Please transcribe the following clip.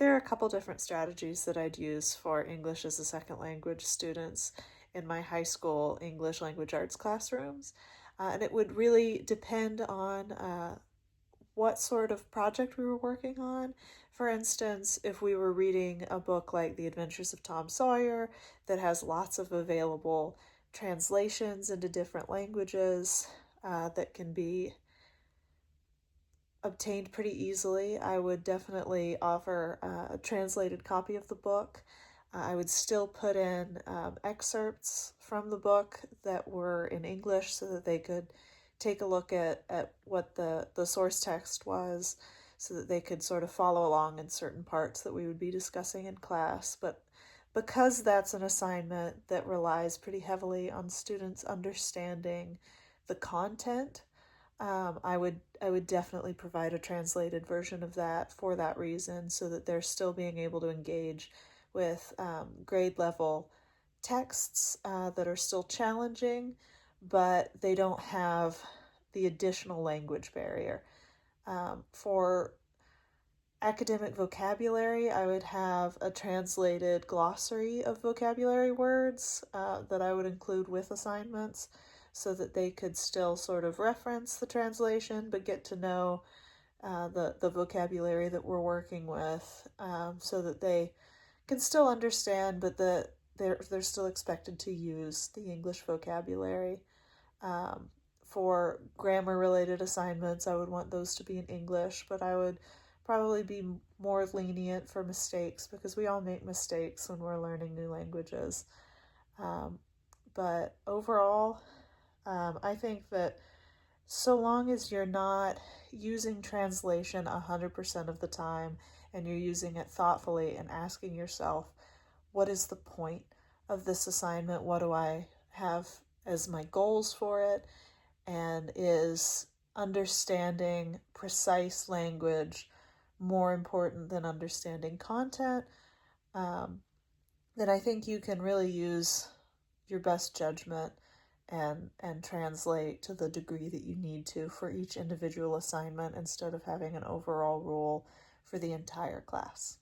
there are a couple different strategies that I'd use for English as a second language students in my high school English language arts classrooms. And it would really depend on what sort of project we were working on. For instance, if we were reading a book like The Adventures of Tom Sawyer that has lots of available translations into different languages that can be obtained pretty easily, I would definitely offer a translated copy of the book. I would still put in excerpts from the book that were in English so that they could take a look at what the source text was, so that they could sort of follow along in certain parts that we would be discussing in class. But because that's an assignment that relies pretty heavily on students understanding the content, I would definitely provide a translated version of that for that reason, so that they're still being able to engage with grade level texts that are still challenging, but they don't have the additional language barrier. For academic vocabulary, I would have a translated glossary of vocabulary words that I would include with assignments, so that they could still sort of reference the translation but get to know the vocabulary that we're working with, so that they can still understand, but they're still expected to use the English vocabulary. For grammar related assignments, I would want those to be in English, but I would probably be more lenient for mistakes, because we all make mistakes when we're learning new languages. But overall, I think that so long as you're not using translation 100% of the time, and you're using it thoughtfully and asking yourself, what is the point of this assignment? What do I have as my goals for it? And is understanding precise language more important than understanding content? Then I think you can really use your best judgment and translate to the degree that you need to for each individual assignment, instead of having an overall rule for the entire class.